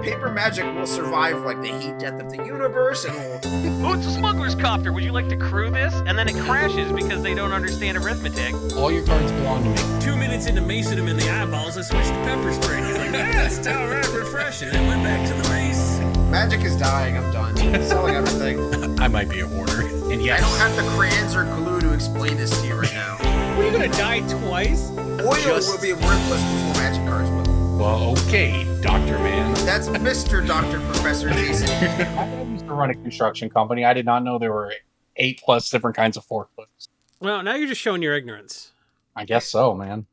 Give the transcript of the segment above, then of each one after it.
paper magic will survive like the heat death of the universe, and will... Oh, it's a smuggler's copter. Would you like to crew this? And then it crashes because they don't understand arithmetic. All your cards belong to me. 2 minutes into macing him in the eyeballs, I switched to pepper spray. He's like, yeah, it's all right, refreshing. And went back to the mace. Magic is dying. I'm done. Selling everything. I might be a hoarder. And yes, I don't have the crayons or glue to explain this to you right now. What, are you gonna die twice? Oil will be worthless before magic cards will. Well, okay, Dr. Man. That's Mr. Dr. Professor Jason. I used to run a construction company. I did not know there were 8+ different kinds of forklifts. Well, now you're just showing your ignorance. I guess so, man.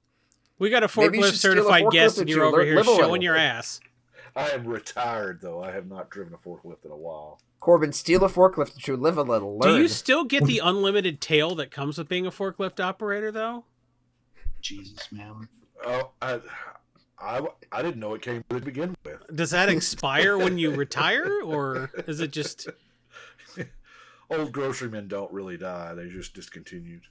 We got a Maybe you forklift should steal a certified forklift guest, and and you're you over here live a little. showing your ass. I am retired, though. I have not driven a forklift in a while. Corbin, steal a forklift and you live a little. Learn. Do you still get the unlimited tail that comes with being a forklift operator, though? Jesus, man. Oh, I didn't know it came to begin with. Does that expire when you retire, or is it just... Old grocerymen don't really die. They just discontinued.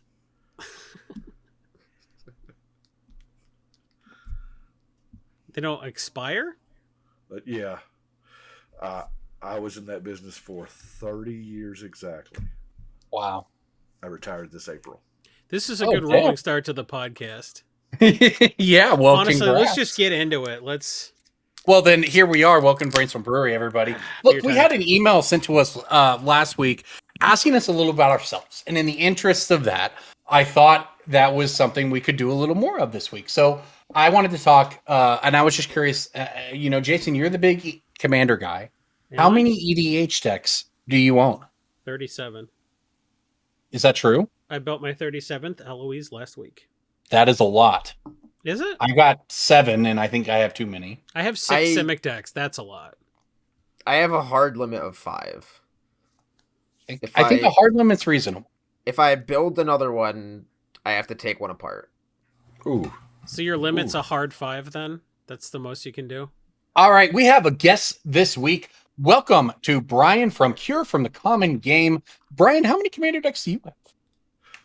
They don't expire? But yeah, I was in that business for 30 years exactly. Wow. I retired this April. This is a Oh, good damn. rolling start to the podcast. Yeah, well, Honestly, congrats. let's just get into it. Well, then here we are. Welcome to Brainstorm Brewery, everybody. Look, Your we time. had an email sent to us last week asking us a little about ourselves. And in the interest of that, I thought that was something we could do a little more of this week. So I wanted to talk, and I was just curious, Jason, you're the big commander guy. How many EDH decks do you own? 37. Is that true? I built my 37th Eloise last week. That is a lot. Is it? I got 7, and I think I have too many. I have 6 Simic decks. That's a lot. I have a hard limit of 5. I think a hard limit's reasonable. If I build another one, I have to take one apart. Ooh. So your limit's a hard 5 then? That's the most you can do? All right, we have a guest this week. Welcome to Brian from Cure from the Common Game. Brian, how many commander decks do you have?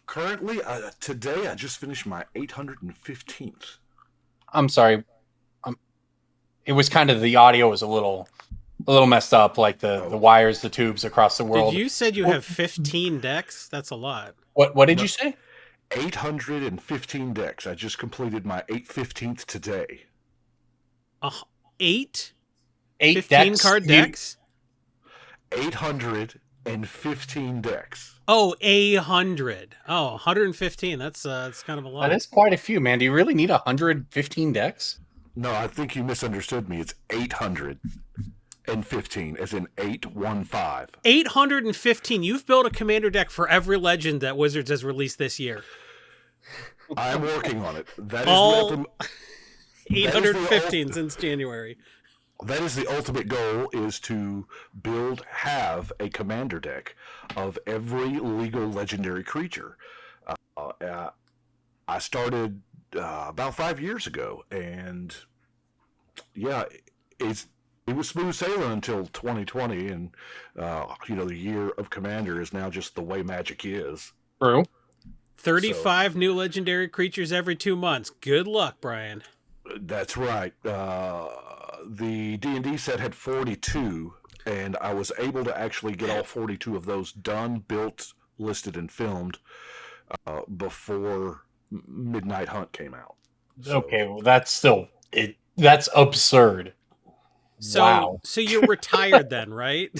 Currently, today I just finished my 815th. I'm sorry. It was kind of, the audio was a little messed up, like the wires, the tubes across the world. Did you said you have 15 decks? That's a lot. What did you say? 815 decks. I just completed my 815th today. 8? 8 15 decks? card decks? 815 decks. Oh, 800. Oh, 115. That's kind of a lot. That is quite a few, man. Do you really need 115 decks? No, I think you misunderstood me. It's 815, as in 815. 815. You've built a commander deck for every legend that Wizards has released this year. I am working on it. That is All the ultimate, 815 since January. that is the ultimate goal, is to have a commander deck of every legal legendary creature. I started about 5 years ago, and yeah, it was smooth sailing until 2020, and the year of Commander is now just the way Magic is. True. 35 new legendary creatures every 2 months. Good luck, Brian. That's right. The D&D set had 42, and I was able to actually get all 42 of those done, built, listed, and filmed before Midnight Hunt came out. So, Okay, well, that's still that's absurd. So, Wow. So you're retired then, right?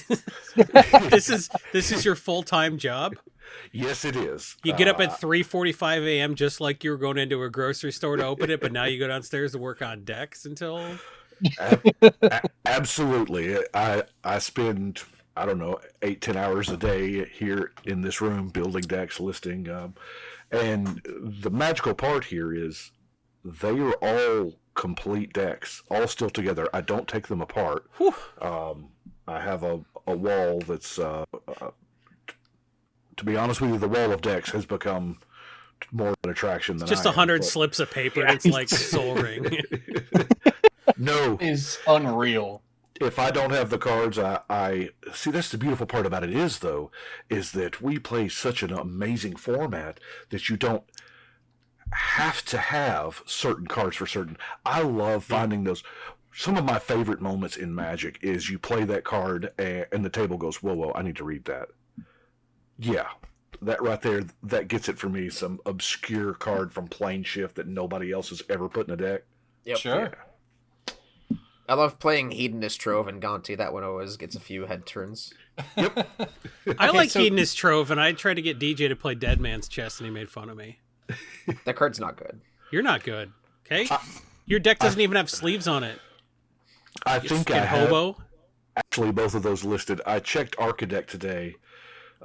This is your full-time job? yes, it is. You get up at 3:45 a.m. just like you were going into a grocery store to open it, but now you go downstairs to work on decks until... Absolutely. I spend, 8-10 hours a day here in this room building decks, listing. And the magical part here is they are all complete decks, all still together. I don't take them apart. I have a wall that's, to be honest with you, the wall of decks has become more of an attraction than Just I am, 100 but- slips of paper. And it's like Soul Ring. No. Is unreal. If I don't have the cards, I see. That's the beautiful part about it is that we play such an amazing format that you don't have to have certain cards for certain. I love finding those. some of my favorite moments in Magic is you play that card and the table goes, whoa, I need to read that. Yeah, that right there, that gets it for me. Some obscure card from Plane Shift that nobody else has ever put in a deck. Yep. Sure. Yeah. I love playing Hedonist Trove and Gonti. That one always gets a few head turns. I like Hedonist Trove, and I tried to get DJ to play Dead Man's Chest, and he made fun of me. That card's not good. You're not good, okay? Your deck doesn't even have sleeves on it. I think I have hobo. actually both of those listed. I checked Archidect today.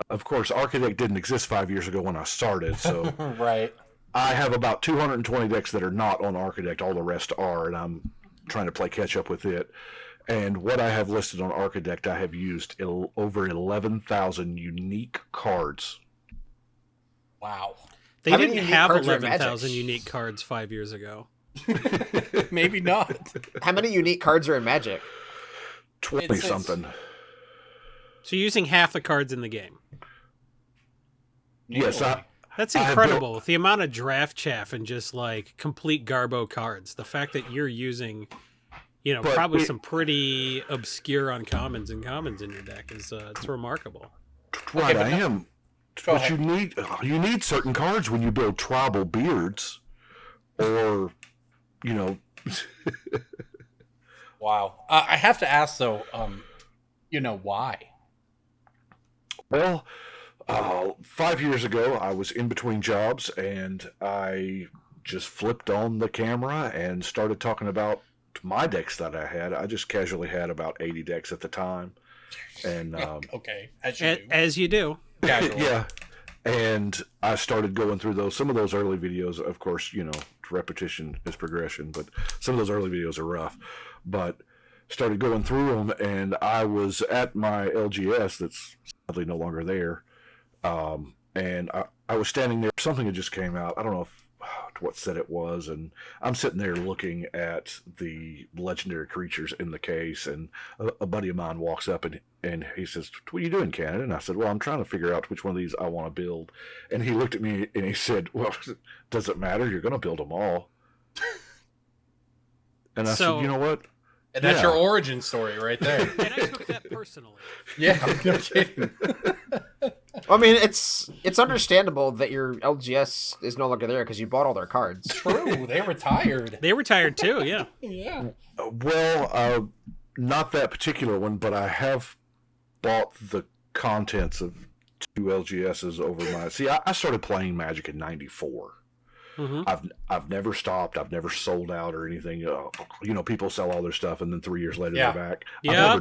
Of course, Archidect didn't exist 5 years ago when I started, so Right. I have about 220 decks that are not on Archidect. All the rest are, and I'm trying to play catch up with it. And what I have listed on Archidect, I have used over 11,000 unique cards. Wow. They How many didn't unique have cards are in 11,000 Magic? unique cards 5 years ago. Maybe not. How many unique cards are in Magic? 20 It's- something. So you're using half the cards in the game. Yes, That's I have incredible. The amount of draft chaff and just like complete garbo cards. The fact that you're using, But probably we- some pretty obscure uncommons and commons in your deck is it's remarkable. right, but I am. Go But ahead. you need certain cards when you build tribal beards, or Wow. I have to ask though, why? Well, 5 years ago, I was in between jobs, and I just flipped on the camera and started talking about my decks that I had. I just casually had about 80 decks at the time, and Okay. As you do. As you do. Casual. yeah, and I started going through some of those early videos. Of course, repetition is progression, but some of those early videos are rough. But started going through them, and I was at my LGS that's sadly no longer there. And I was standing there. Something had just came out. I don't know what set it was, and I'm sitting there looking at the legendary creatures in the case, and a buddy of mine walks up and he says, "What are you doing, Cannon?" And I said, "Well, I'm trying to figure out which one of these I want to build." And he looked at me and he said, "Well, does it matter? You're going to build them all." And I So- said, "You know what? And that's Yeah. your origin story right there. And I took that personally. Yeah. No kidding. I mean, it's understandable that your LGS is no longer there because you bought all their cards. True. They retired. They retired too, yeah. Yeah. Well, not that particular one, but I have bought the contents of 2 LGSs over my. See, I started playing Magic in '94. Mm-hmm. I've never stopped. I've never sold out or anything. People sell all their stuff and then 3 years later Yeah. they're back. Yeah.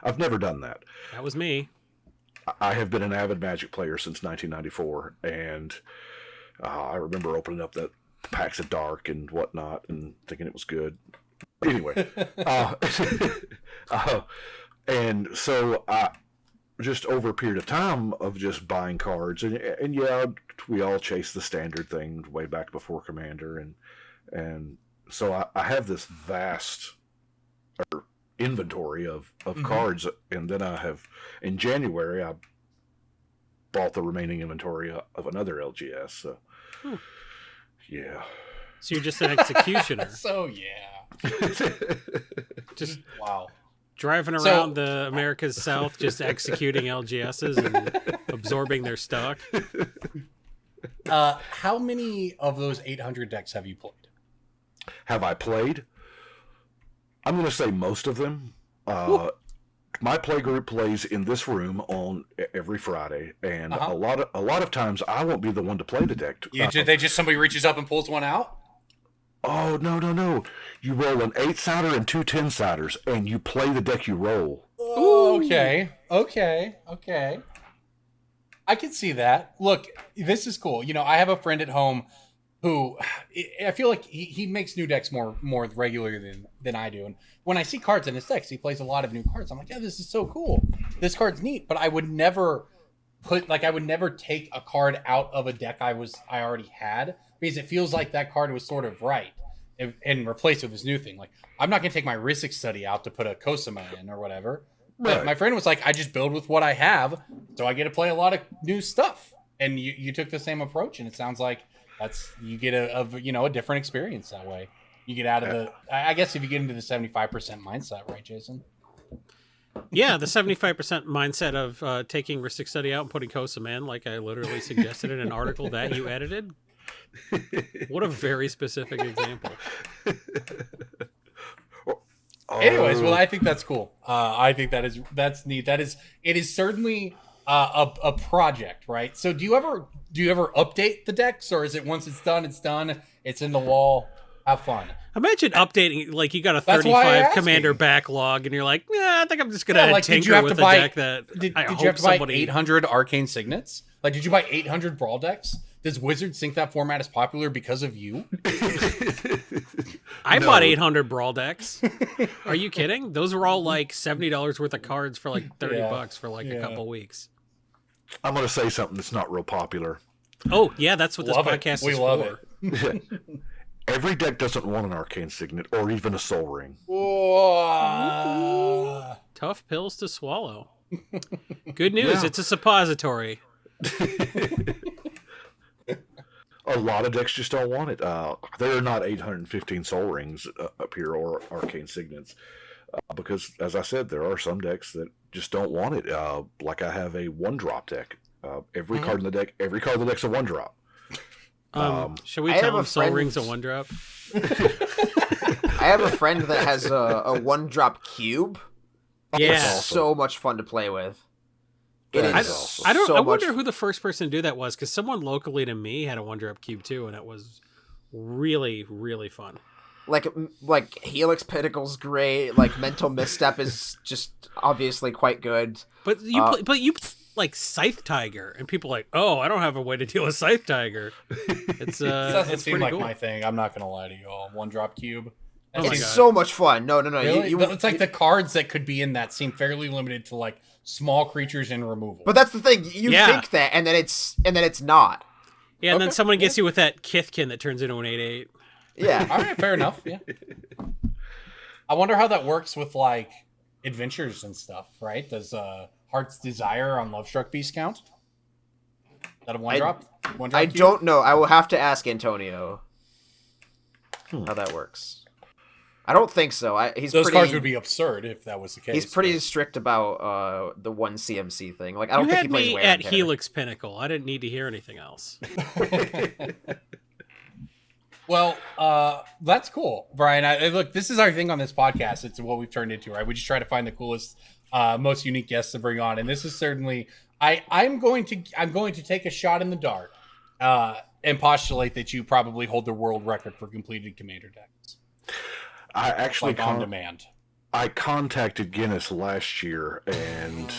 I've never done that. That was me. I have been an avid Magic player since 1994, and I remember opening up that packs of Dark and whatnot and thinking it was good. Anyway, and so just over a period of time of just buying cards, and yeah, we all chase the standard thing way back before Commander, and so I have this vast inventory of cards, and then in January I bought the remaining inventory of another LGS. So yeah. So you're just an executioner. So yeah. Just Wow. driving So- around the America's South, just executing LGSs and absorbing their stock. How many of those 800 decks have you played? Have I played? I'm going to say most of them. My play group plays in this room on every Friday, and Uh-huh. a lot of times I won't be the one to play the deck. Somebody reaches up and pulls one out? Oh, no. You roll an 8-sider and 2 10-siders, and you play the deck you roll. Oh, okay. I can see that. Look, this is cool. I have a friend at home who I feel like he makes new decks more regularly than I do. And when I see cards in his decks, he plays a lot of new cards. I'm like, yeah, this is so cool. This card's neat. But I would never take a card out of a deck I already had, because it feels like that card was sort of right, and replace it with this new thing. Like, I'm not going to take my Risic study out to put a Cosima in or whatever. But Right. my friend was like, I just build with what I have, so I get to play a lot of new stuff. And you took the same approach, and it sounds like you get a different experience that way. You get out of the. I guess if you get into the 75% mindset, right, Jason? Yeah, the 75% mindset of taking Ristic Study out and putting Kosam in, like I literally suggested in an article that you edited. What a very specific example. Anyways, well, I think that's cool. I think that's neat. It is certainly a project, right? So do you ever update the decks, or is it once it's done, it's in the wall? Have fun. Imagine updating, like you got a That's why I 35 asked commander you. backlog, and you're like, yeah, I think I'm just gonna like, did you tinker have with to a buy- deck that Did I you hope have to buy somebody. 800 arcane signets? Like, did you buy 800 brawl decks? Does Wizards think that format is popular because of you? I No. bought 800 brawl decks. Are you kidding? Those were all like $70 worth of cards for like $30 for like a couple weeks. I'm going to say something that's not real popular. Oh yeah, that's what this Love it. podcast We is love for. it. Every deck doesn't want an arcane signet or even a soul ring. Whoa. Tough pills to swallow. Good news, Yeah. it's a suppository. A lot of decks just don't want it. There are not 815 soul rings up here or arcane signets. Because, as I said, there are some decks that just don't want it. Like I have a one-drop deck. Every card in the deck, every card in the deck's a one-drop. Should we I tell have a them Soul friend- Rings a one drop? I have a friend that has a one-drop cube. Yeah. It's so much fun to play with. It That is is awesome. I don't. so I much wonder who the first person to do that was, because someone locally to me had a one drop cube too, and it was really, really fun. like Helix Pinnacle's great. Like Mental Misstep is just obviously quite good. But you like Scythe Tiger, and people are like, oh, I don't have a way to deal with Scythe Tiger. It's It doesn't it's seem pretty like cool. my thing. I'm not gonna lie to you all. One drop cube. That Oh my It's seems- God. so much fun. No. Really? You, It's like the cards that could be in that seem fairly limited to like small creatures and removal. but that's the thing. You Yeah. think that, and then it's not. Yeah, and then Okay. someone gets you with that Kithkin that turns into an 8/8. Yeah. All right, fair enough. Yeah. I wonder how that works with like adventures and stuff, right? Does Heart's Desire on Lovestruck Beast count? Is that a one I- drop? One drop I cube? don't know. I will have to ask Antonio how that works. I don't think so. He's Those pretty, cards would be absurd if that was the case. He's pretty but- strict about the one CMC thing. Like I don't You think had he plays me wear and at tear. Helix Pinnacle. I didn't need to hear anything else. Well, that's cool, Brian. Look, this is our thing on this podcast. It's what we've turned into, right? We just try to find the coolest, most unique guests to bring on, and this is certainly. I'm going to take a shot in the dark, and postulate that you probably hold the world record for completed commander decks, I actually like on demand. I contacted Guinness last year, and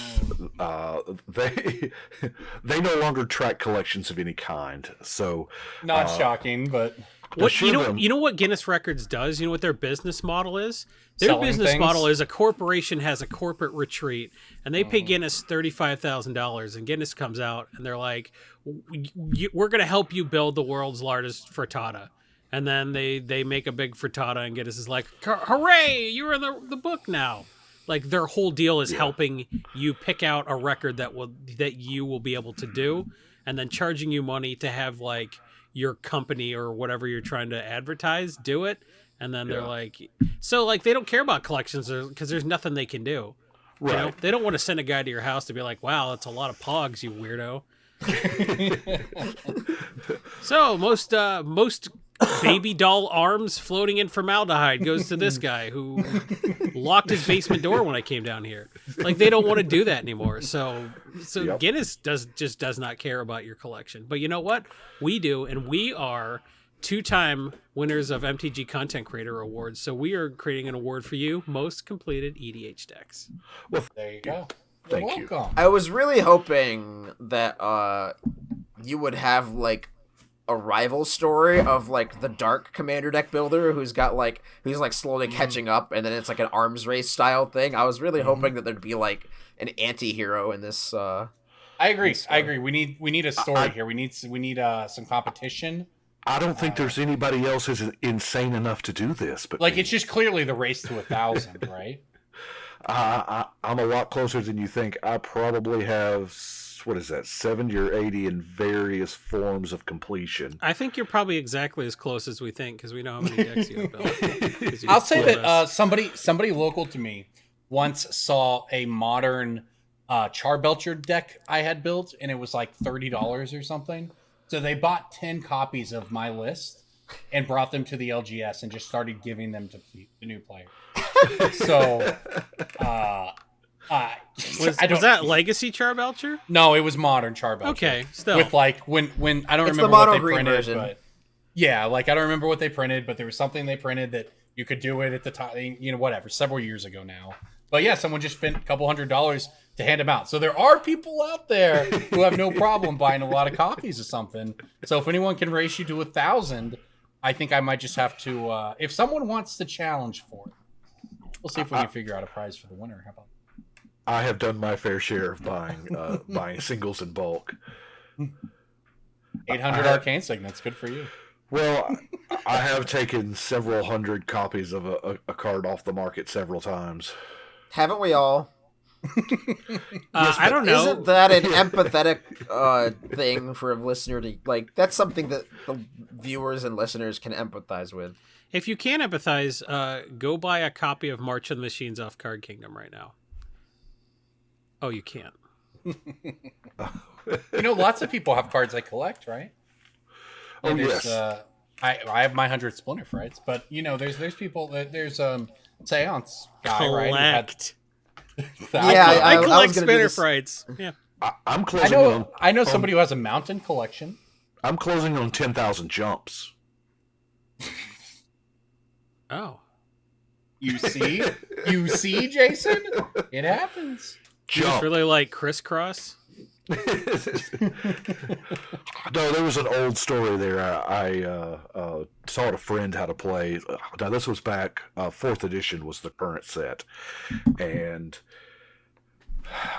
they no longer track collections of any kind. So Not shocking, but What sure you know? them. You know what Guinness Records does? You know what their business model is? Their Selling business things? model is a corporation has a corporate retreat, and they pay Guinness $35,000, and Guinness comes out and they're like, "We're going to help you build the world's largest frittata." And then they make a big frittata, and Guinness is like, "Hooray! You're in the book now." Like their whole deal is helping you pick out a record that you will be able to do, and then charging you money to have like your company or whatever you're trying to advertise do it. And then they're like, so like they don't care about collections because there's nothing they can do. You know? Right. They don't want to send a guy to your house to be like, wow, that's a lot of pogs, you weirdo. So most baby doll arms floating in formaldehyde goes to this guy who locked his basement door when I came down here. Like they don't want to do that anymore. So Yep. Guinness does not care about your collection. But you know what? We do, and we are 2-time winners of MTG Content Creator Awards. So we are creating an award for you, most completed EDH decks. there you go. Thank you. Welcome. I was really hoping that you would have like a rival story of like the dark commander deck builder who's slowly catching up, and then it's like an arms race style thing. I was really hoping that there'd be like an anti-hero in this. I agree. We need a story here. We need some competition. I don't think there's anybody else who's insane enough to do this. But Like it's just clearly the race to 1,000, right? I'm a lot closer than you think. I probably have what is that, 70 or 80 in various forms of completion. I think you're probably exactly as close as we think because we know how many decks you have built. 'Cause you I'll say told that us. somebody local to me once saw a modern Charbelcher deck I had built, and it was like $30 or something. So they bought 10 copies of my list and brought them to the LGS and just started giving them to the new player. So, Was that Legacy Charbelcher? No, it was modern Charbelcher. Okay, still. With like when I don't It's remember the what mono they green printed, version. but yeah, like I don't remember what they printed, but there was something they printed that you could do it at the time, whatever, several years ago now. But yeah, someone just spent a couple $100s to hand them out. So there are people out there who have no problem buying a lot of copies of something. So if anyone can race you to 1,000, I think I might just have to. If someone wants to challenge for it, we'll see if we can figure out a prize for the winner. How about? I have done my fair share of buying singles in bulk. 800 arcane signets, good for you. Well, I have taken several hundred copies of a card off the market several times. Haven't we all? I don't know. Isn't that an empathetic thing for a listener to like? That's something that the viewers and listeners can empathize with. If you can't empathize, go buy a copy of March of the Machines off Card Kingdom right now. Oh, you can't. Lots of people have cards I collect, right? Oh, And yes. I have my 100 Splinter Frights, but there's people that there's Seance guy, right? Collect. Yeah, I I was collect gonna do Spinner this. Frights. Yeah. I'm I closing on. I know somebody who has a mountain collection. I'm closing on 10,000 jumps. Oh. You see, Jason, it happens. You just Jump. really like crisscross? No, there was an old story there. I taught a friend how to play. Now, this was back, 4th edition was the current set. And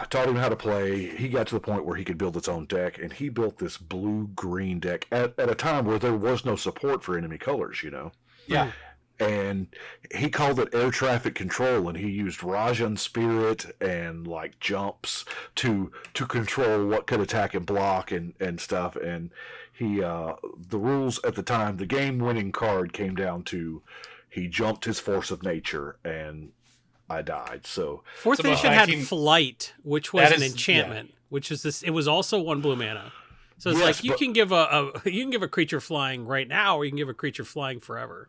I taught him how to play. He got to the point where he could build his own deck, and he built this blue-green deck at a time where there was no support for enemy colors, Yeah. And he called it air traffic control, and he used Rajan Spirit and like jumps to control what could attack and block and stuff. And he the rules at the time, the game winning card came down to he jumped his force of nature, and I died. So Fourth about edition had 19 Flight, which was That an is- enchantment, which is this. It was also 1 blue mana. So it's Yes, like you but- can give a creature flying right now, or you can give a creature flying forever.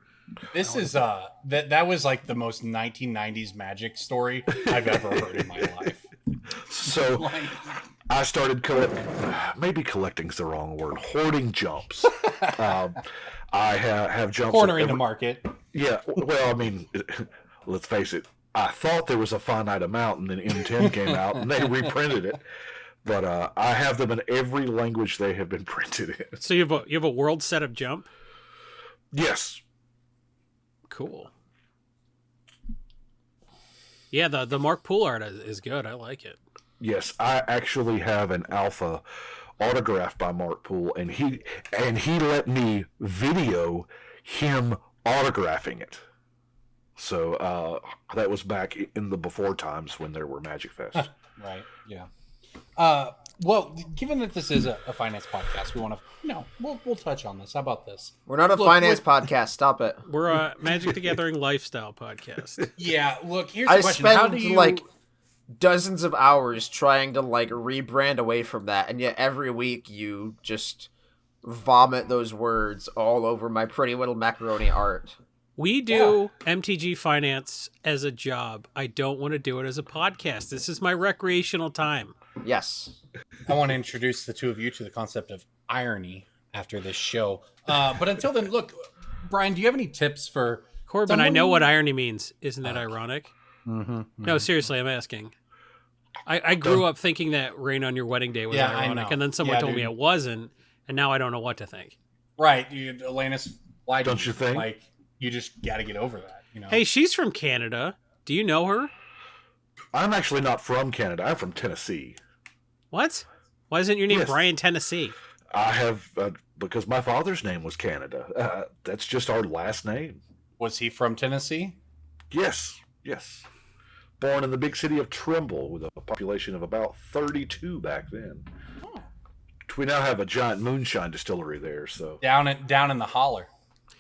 This is that was like the most 1990s Magic story I've ever heard in my life. so Like, I started maybe collecting's the wrong word, hoarding jumps. I have jumps cornering the market. Yeah, well, I mean, let's face it. I thought there was a finite amount, and then M10 came out, and they reprinted it. But I have them in every language they have been printed in. So you have a world set of jump. Yes. Cool. Yeah, the Mark Poole art is good. I like it. Yes, I actually have an alpha autographed by Mark Poole, and he let me video him autographing it. So that was back in the before times when there were Magic Fest. Right. Yeah. Well, given that this is a finance podcast, we want to, we'll touch on this. How about this? We're not a finance podcast. Stop it. We're a Magic the Gathering lifestyle podcast. Yeah. Look, here's I the question: How do spend you like dozens of hours trying to like rebrand away from that, and yet every week you just vomit those words all over my pretty little macaroni art. We do MTG finance as a job. I don't want to do it as a podcast. This is my recreational time. Yes. I want to introduce the two of you to the concept of irony after this show. But until then, look, Brian, do you have any tips for Corbin, I someone- know what irony means. Isn't that ironic? Mm-hmm. No, seriously, I'm asking. I grew up thinking that Rain on Your Wedding Day was Yeah, I ironic, know. and then someone Yeah, told me dude. it wasn't, and now I don't know what to think. Right, Alanis, why Don't you think? Like, you just got to get over that, Hey, she's from Canada. Do you know her? I'm actually not from Canada. I'm from Tennessee. What? Why isn't your name Yes. Brian Tennessee? I have because my father's name was Canada. That's just our last name. Was he from Tennessee? Yes. born in the big city of Trimble with a population of about 32 back then. Oh. We now have a giant moonshine distillery there. So Down in the holler.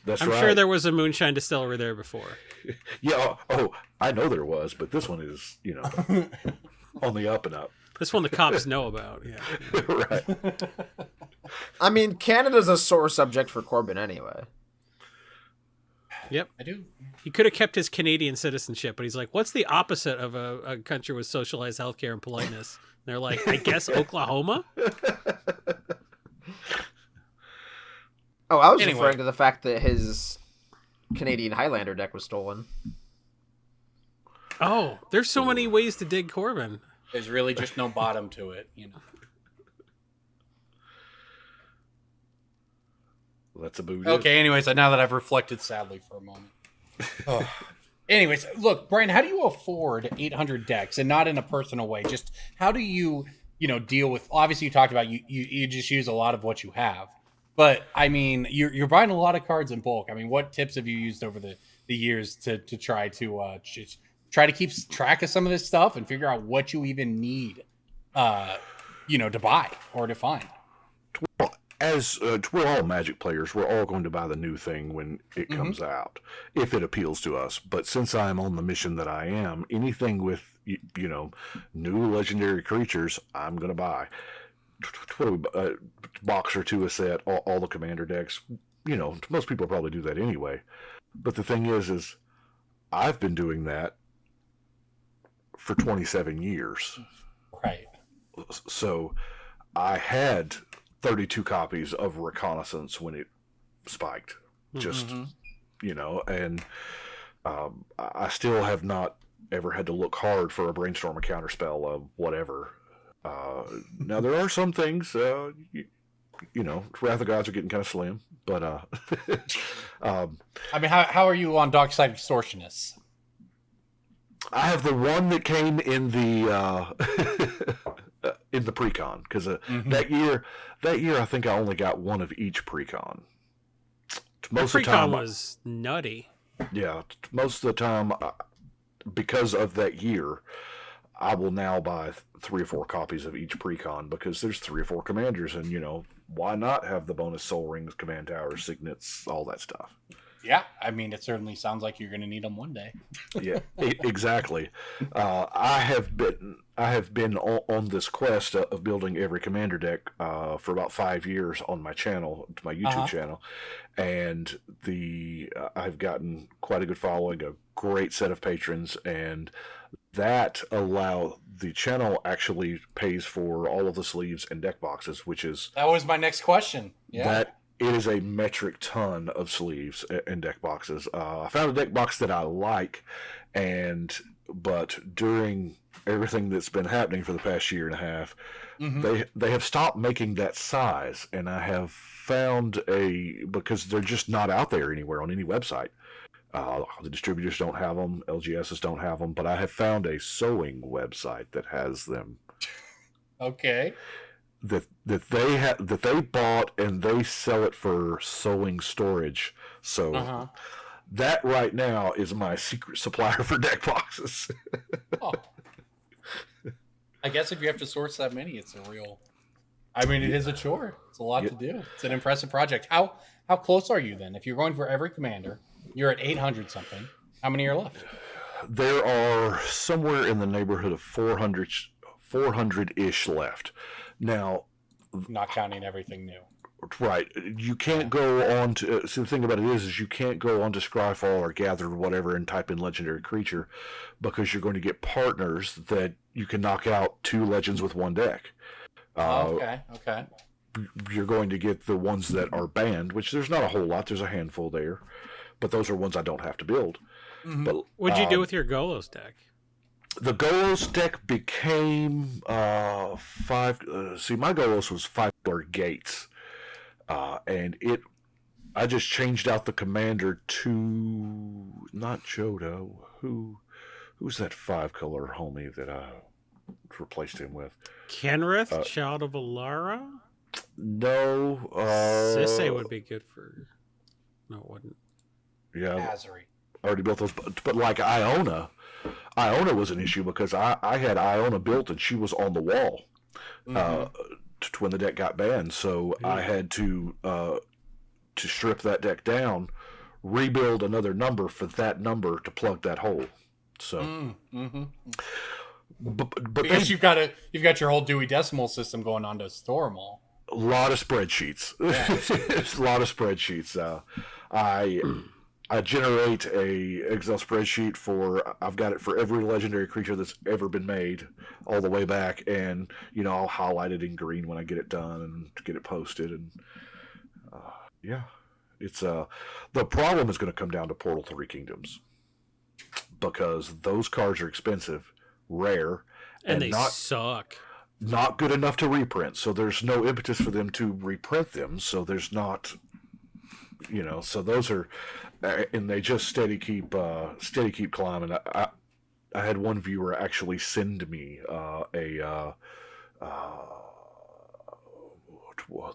that's I'm right. sure there was a moonshine distillery there before. Yeah. Oh, I know there was, but this one is, on the up and up. This one the cops know about. Yeah. Right. I mean, Canada's a sore subject for Corbin anyway. Yep. I do. He could have kept his Canadian citizenship, but he's like, what's the opposite of a country with socialized healthcare and politeness? And they're like, I guess Oklahoma? Oh, I was Anyway. referring to the fact that his Canadian Highlander deck was stolen. Oh, there's so many ways to dig Corbin. There's really just no bottom to it, Well, that's a boo. Okay, anyways, now that I've reflected sadly for a moment. Oh. Anyways, look, Brian, how do you afford 800 decks, and not in a personal way? Just how do you, deal with? Obviously, you talked about you just use a lot of what you have, but I mean, you're buying a lot of cards in bulk. I mean, what tips have you used over the years to try to just try to keep track of some of this stuff and figure out what you even need, to buy or to find? Well, as we're all Magic players, we're all going to buy the new thing when it comes out, if it appeals to us. But since I'm on the mission that I am, anything with new legendary creatures, I'm going to buy. Box or two a set, all the commander decks. Most people probably do that anyway. But the thing is I've been doing that for 27 years. Right. So I had 32 copies of Reconnaissance when it spiked. Just, and I still have not ever had to look hard for a Brainstorm, a counterspell, whatever. Now, there are some things, Wrath of Gods are getting kind of slim, but I mean, how are you on Darkside Extortionists? I have the one that came in the in the precon, because that year I think I only got one of each precon. Most The of the time, precon was nutty. yeah, most of the time, because of that year, I will now buy 3 or 4 copies of each precon, because there's 3 or 4 commanders, and why not have the bonus soul rings, command towers, signets, all that stuff. Yeah, I mean, it certainly sounds like you're going to need them one day. Yeah, exactly. I have been on this quest of building every commander deck for about 5 years on my channel, my YouTube channel, and I've gotten quite a good following, a great set of patrons, and that the channel actually pays for all of the sleeves and deck boxes, which is That was my next question. Yeah. that. It is a metric ton of sleeves and deck boxes. I found a deck box that I like, but during everything that's been happening for the past year and a half, they have stopped making that size, and I have found because they're just not out there anywhere on any website. The distributors don't have them, LGSs don't have them, but I have found a sewing website that has them. Okay. That they bought, and they sell it for sewing storage. So that right now is my secret supplier for deck boxes. Oh. I guess if you have to source that many, it's a real. I mean, it is a chore. It's a lot to do. It's an impressive project. How close are you then? If you're going for every commander, you're at 800 something. How many are left? There are somewhere in the neighborhood of 400-ish left. Now, Not counting everything new. right, you can't go on to... see, the thing about it is you can't go on to Scryfall or Gather or whatever and type in legendary creature, because you're going to get partners that you can knock out 2 legends with 1 deck. Okay. You're going to get the ones that are banned, which there's not a whole lot. There's a handful there, but those are ones I don't have to build. But What'd you do with your Golos deck? the Golos deck became 5. See, my Golos was 5-color Gates, and I just changed out the commander to not Jodo. Who's that 5-color homie that I replaced him with? Kenrith, Child of Alara? No. Sisse would be good for... No, it wouldn't. Yeah, Azari. I already built those. But like Iona Iona was an issue because I had Iona built and she was on the wall when the deck got banned. So I had to strip that deck down, rebuild another number for that number to plug that hole. So, but Because you've got your whole Dewey Decimal System going on to store them all. a lot of spreadsheets. It's a lot of spreadsheets. I generate a Excel spreadsheet I've got it for every legendary creature that's ever been made all the way back, and I'll highlight it in green when I get it done and get it posted, and it's the problem is going to come down to Portal 3 Kingdoms, because those cards are expensive, rare, and they not suck. Not good enough to reprint, so there's no impetus for them to reprint them, so there's not, so those are, and they just steady keep climbing. I had one viewer actually send me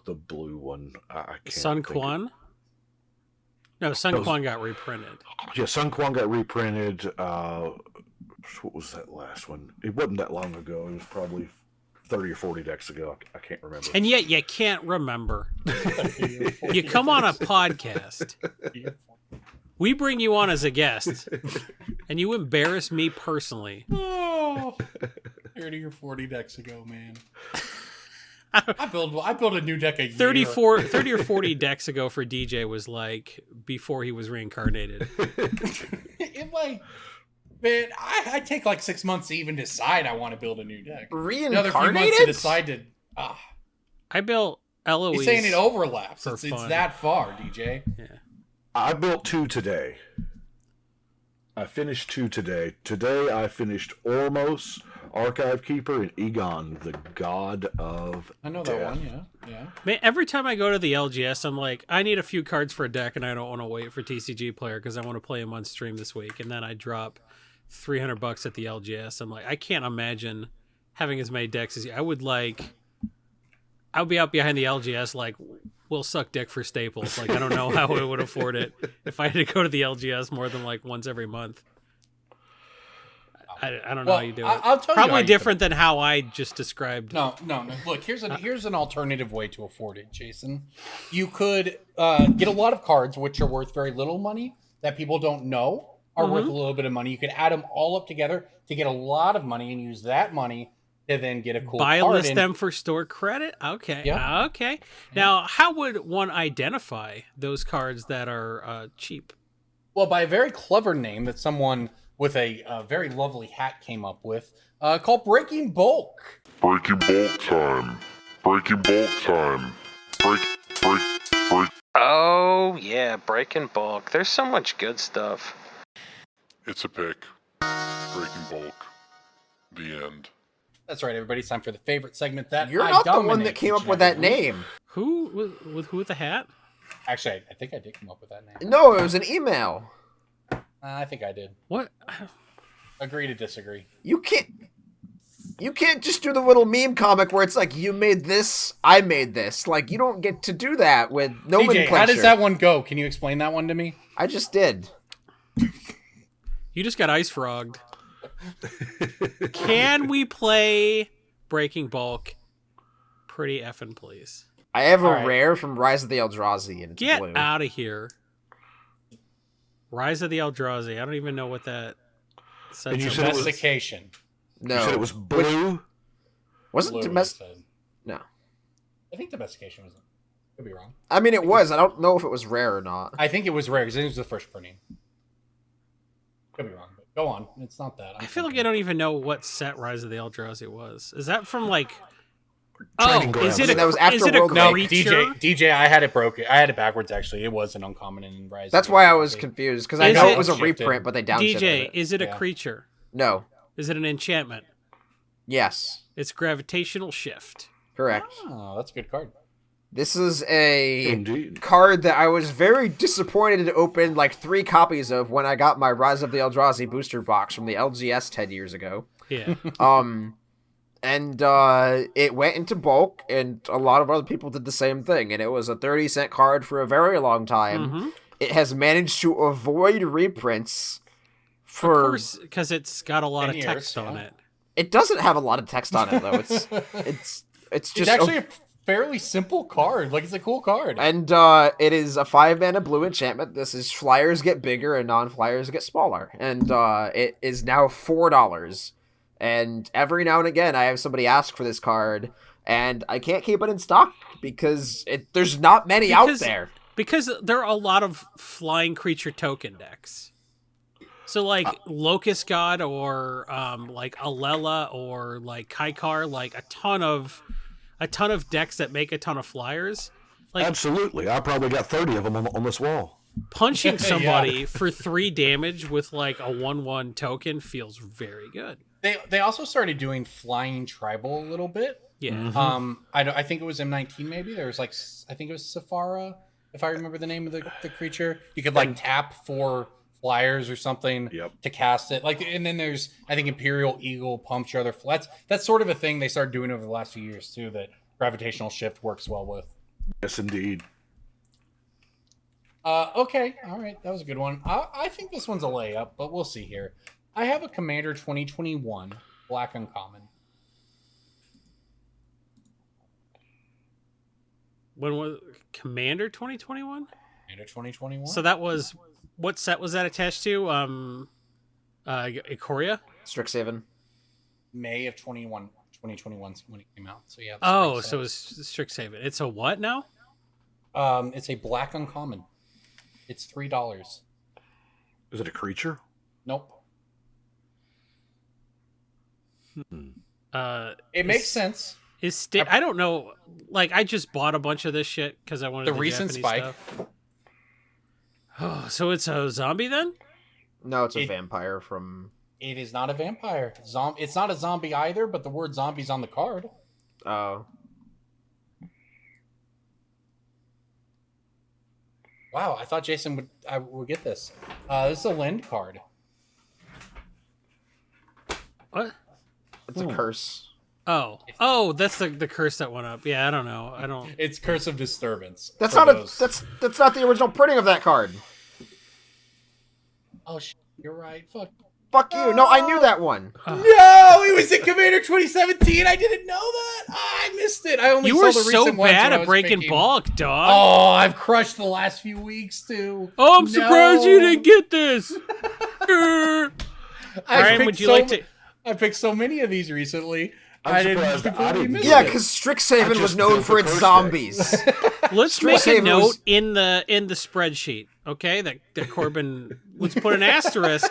the blue one. I can't Sun think Quan? No, Sun Quan got reprinted. Yeah, Sun Quan got reprinted. What was that last one? It wasn't that long ago. It was probably 30 or 40 decks ago. I can't remember. And yet you can't remember. You come on a podcast. We bring you on as a guest. And you embarrass me personally. Oh, 30 or 40 decks ago, man. I build a new deck a year. 30 or 40 decks ago for DJ was like before he was reincarnated. Man, I take like 6 months to even decide I want to build a new deck. Reincarnated? Another few months to decide to. I built Eloise. He's saying it overlaps. For It's fun. that far, DJ. Yeah. I built 2 today. I finished 2 today. Today I finished Ormos, Archive Keeper, and Egon, the God of I know Death. that one, yeah. Man, every time I go to the LGS, I'm like, I need a few cards for a deck, and I don't want to wait for TCG Player because I want to play him on stream this week. And then I drop $300 at the LGS. I'm like, I can't imagine having as many decks as you. I would be out behind the LGS like, we'll suck dick for staples. Like, I don't know how I would afford it if I had to go to the LGS more than like once every month. I don't know how you do it. I'll tell you Probably how you different than how I just described. No. Look, here's an alternative way to afford it, Jason. You could get a lot of cards which are worth very little money that people don't know are worth a little bit of money. You could add them all up together to get a lot of money and use that money to then get a cool Buy card. list them for store credit? Okay. Yeah. Okay. Now, how would one identify those cards that are cheap? Well, by a very clever name that someone with a very lovely hat came up with, called Breaking Bulk. Breaking bulk time. Breaking bulk time. Break. Oh, yeah, Breaking Bulk. There's so much good stuff. It's a pick. Breaking bulk. The end. That's right, everybody. It's time for the favorite segment that You're I not the one dominate that came each up with and that every week. name. Who with the hat? Actually, I think I did come up with that name. No, it was an email. I think I did. What? Agree to disagree. You can't just do the little meme comic where it's like, you made this, I made this. Like, you don't get to do that with nomenclature. DJ, how does that one go? Can you explain that one to me? I just did. You just got ice frogged. Can we play Breaking Bulk? Pretty effing please. I have a All right. rare from Rise of the Eldrazi, and it's Get blue. out of here. Rise of the Eldrazi. I don't even know what that says. And you said it was- Domestication. No. You said it was blue? Wasn't Blue, domestic? you said. No. I think domestication was. Could be wrong. I mean, it was. I don't know if it was rare or not. I think it was rare because it was the first printing. Could be wrong, but go on. It's not that. I feel like I don't even know what set Rise of the Eldrazi was. Is that from like? Training Oh, grounds. is it a, That was after is it a World No, War. creature? DJ, I had it broken. I had it backwards actually. It was an uncommon in Rise. That's why I was confused, because I Is know it- it was a Shifted. reprint, but they downshifted DJ, it. is it a Yeah. creature? No. Is it an enchantment? Yes. It's gravitational shift. Correct. Oh, that's a good card. This is a Indeed. card that I was very disappointed to open like 3 copies of when I got my Rise of the Eldrazi booster box from the LGS 10 years ago. Yeah. And it went into bulk, and a lot of other people did the same thing, and it was a 30-cent card for a very long time. Mhm. It has managed to avoid reprints For Of course, because it's got a lot 10 of years, text on yeah. it. it doesn't have a lot of text on it though. It's It's just actually a fairly simple card. Like, it's a cool card. and it is a 5-mana blue enchantment. This is flyers get bigger and non-flyers get smaller, and it is now $4. And every now and again, I have somebody ask for this card, and I can't keep it in stock because there's not many out there. Because there are a lot of flying creature token decks. So like Locust God or like Alela or like Kaikar, like a ton of decks that make a ton of flyers. Like Absolutely. I probably got 30 of them on this wall. punching somebody for 3 damage with like a 1/1 token feels very good. They also started doing flying tribal a little bit. Yeah. I think it was M19 maybe. There was like, I think it was Safara, if I remember the name of the creature. You could like tap for flyers or something to cast it. Like, and then there's, I think, Imperial Eagle pumps your other flats. That's sort of a thing they started doing over the last few years too, that Gravitational Shift works well with. Yes, indeed. Okay, all right, that was a good one. I think this one's a layup, but we'll see here. I have a Commander 2021 Black Uncommon. When was Commander 2021? Commander 2021. So that was, what set was that attached to? Ikoria? Strixhaven. May of 2021 when it came out. So yeah. Oh, so it's Strixhaven. It's a what now? It's a Black Uncommon. It's $3. Is it a creature? Nope. It makes sense. I don't know. Like, I just bought a bunch of this shit because I wanted The the recent Japanese spike. stuff. Oh, so it's a zombie then? No, it's a vampire from... It is not a vampire. It's not a zombie either, but the word zombie's on the card. Oh. Wow, I thought Jason would get this. This is a Lend card. What? It's a curse. Oh, that's the curse that went up. Yeah, I don't know. It's Curse of Disturbance. That's not that's not the original printing of that card. Oh, you're right. Fuck you. No, I knew that one. No, it was in Commander 2017. I didn't know that. I missed it. I only You saw were the so recent ones bad when I at was breaking picking. bulk, dog. Oh, I've crushed the last few weeks too. Oh, I'm surprised you didn't get this. Brian, would you like to? I picked so many of these recently. I'm surprised I didn't miss get Yeah, it. because Strixhaven was known built for the its curse zombies. Let's make a Strixhaven note was- in the spreadsheet, okay? That Corbin. Let's put an asterisk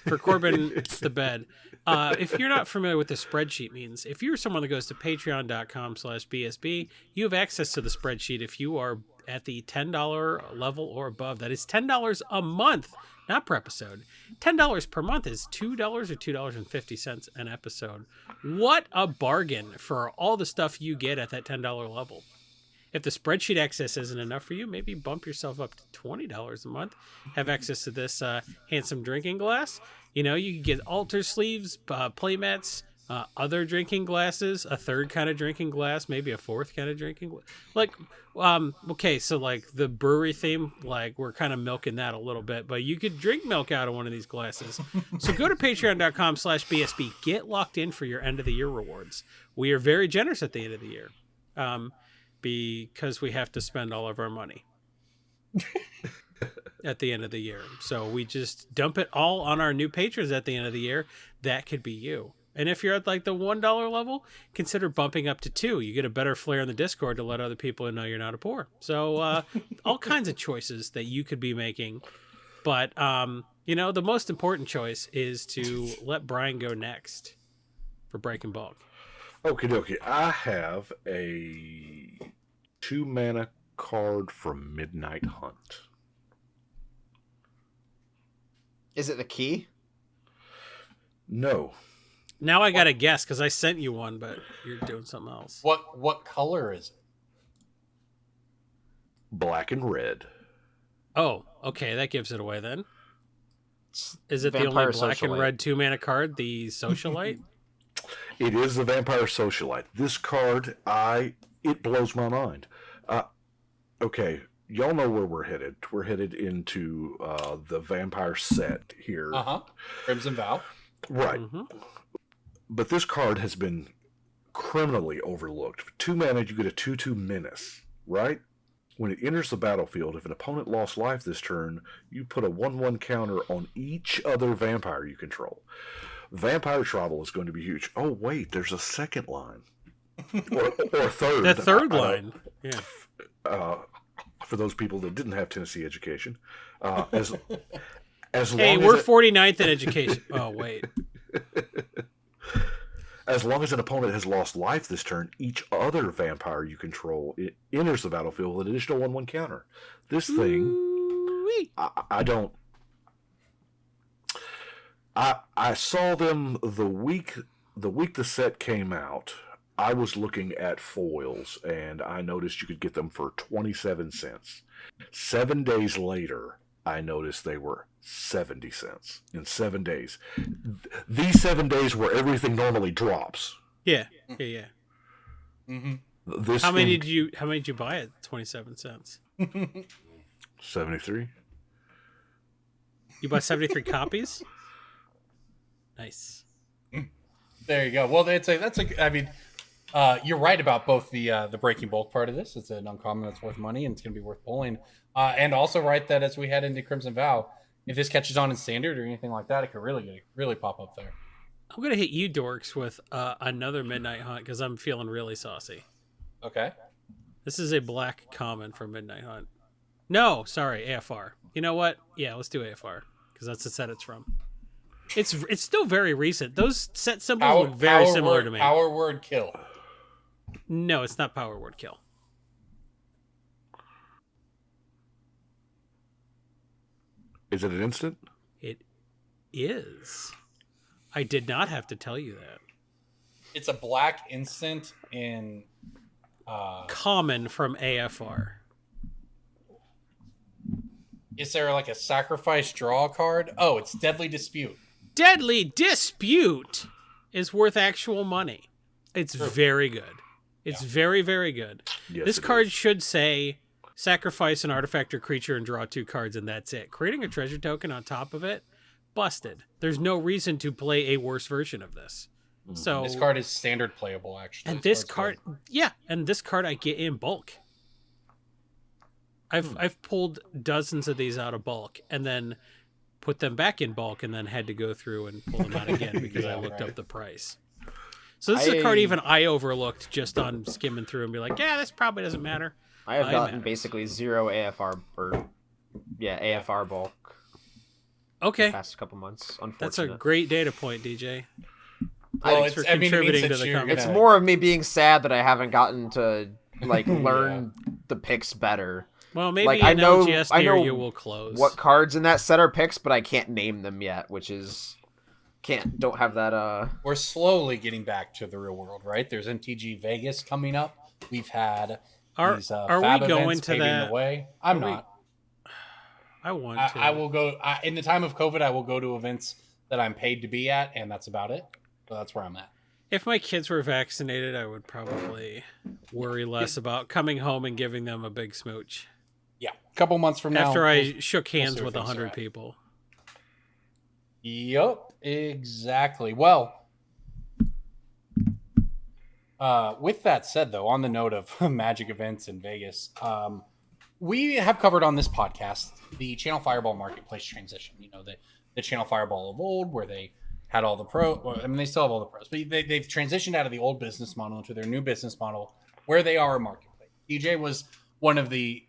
for Corbin the bed. If you're not familiar with the spreadsheet means, if you're someone that goes to patreon.com/BSB, you have access to the spreadsheet if you are at the $10 level or above. That is $10 a month, not per episode. $10 per month is $2 or $2.50 an episode. What a bargain for all the stuff you get at that $10 level. If the spreadsheet access isn't enough for you, maybe bump yourself up to $20 a month. Have access to this handsome drinking glass. You know, you can get altar sleeves, playmats, other drinking glasses, a third kind of drinking glass, maybe a fourth kind of drinking glass. Like, okay, so like the brewery theme, like we're kind of milking that a little bit, but you could drink milk out of one of these glasses. So go to patreon.com/BSB. Get locked in for your end of the year rewards. We are very generous at the end of the year. Because we have to spend all of our money at the end of the year. So we just dump it all on our new patrons at the end of the year. That could be you. And if you're at like the $1 level, consider bumping up to $2. You get a better flair in the Discord to let other people know you're not a poor. So all kinds of choices that you could be making. But, you know, the most important choice is to let Brian go next for Breaking Bulk. Okie dokie. I have a 2-mana card from Midnight Hunt. Is it the key? No. Now I got to guess because I sent you one, but you're doing something else. What color is it? Black and red. Oh, okay. That gives it away then. Is it the Vampire only black and Socialite. red 2-mana card, the Socialite? It is the Vampire Socialite. This card, it blows my mind. Okay, y'all know where we're headed. We're headed into the vampire set here. Crimson Vow. Right. Mm-hmm. But this card has been criminally overlooked. For 2 mana, you get a 2/2 menace, right? When it enters the battlefield, if an opponent lost life this turn, you put a 1/1 counter on each other vampire you control. Vampire Tribal is going to be huge. Oh, wait, there's a second line. Or third. The third line. Yeah. For those people that didn't have Tennessee education. As Hey, long we're as 49th in education. Oh, wait. As long as an opponent has lost life this turn, each other vampire you control enters the battlefield with an additional 1/1 counter. This thing, I don't. I saw them the week the set came out. I was looking at foils, and I noticed you could get them for 27 cents. 7 days later, I noticed they were 70 cents in 7 days. These 7 days where everything normally drops. Yeah. Mm-hmm. How many did you buy at 27 cents? 73. You bought 73 copies? Nice. There you go. Well, I mean, you're right about both the breaking bulk part of this. It's an uncommon that's worth money, and it's going to be worth pulling. And also right that as we head into Crimson Vow, if this catches on in standard or anything like that, it could really pop up there. I'm going to hit you dorks with another Midnight Hunt because I'm feeling really saucy. Okay. This is a black common for Midnight Hunt. No, sorry, AFR. You know what? Yeah, let's do AFR because that's the set it's from. It's still very recent. Those set symbols look very similar to me. Power word kill. No, it's not power word kill. Is it an instant? It is. I did not have to tell you that. It's a black instant in common from AFR. Is there like a sacrifice draw card? Oh, it's Deadly Dispute. Deadly Dispute is worth actual money. It's very good. It's very, very good. Yes, this card should say sacrifice an artifact or creature and draw 2 cards, and that's it. Creating a treasure token on top of it, busted. There's no reason to play a worse version of this. So this card is standard playable, actually. And this card, and this card I get in bulk. I've pulled dozens of these out of bulk and then put them back in bulk and then had to go through and pull them out again because I looked up the price. So this is a card even I overlooked just on skimming through and be like, yeah, this probably doesn't matter. I have gotten basically 0 AFR AFR bulk. Okay. The past couple months, unfortunately. That's a great data point, DJ. Well, Thanks for contributing to the comment. It's more of me being sad that I haven't gotten to learn the picks better. Well, maybe I know you will close. What cards in that set are picks, but I can't name them yet, which is don't have that. We're slowly getting back to the real world, right? There's MTG Vegas coming up. We've had these Fab we going events to paving that? the way. I'm not. I want to. I will go in the time of COVID. I will go to events that I'm paid to be at, and that's about it. So that's where I'm at. If my kids were vaccinated, I would probably worry less about coming home and giving them a big smooch. Yeah, a couple months from now. After I shook hands with 100 people. Yup, exactly. Well, with that said, though, on the note of Magic events in Vegas, we have covered on this podcast the Channel Fireball Marketplace transition. You know, the Channel Fireball of old, where they had all the they still have all the pros, but they've transitioned out of the old business model into their new business model, where they are a marketplace. DJ was one of the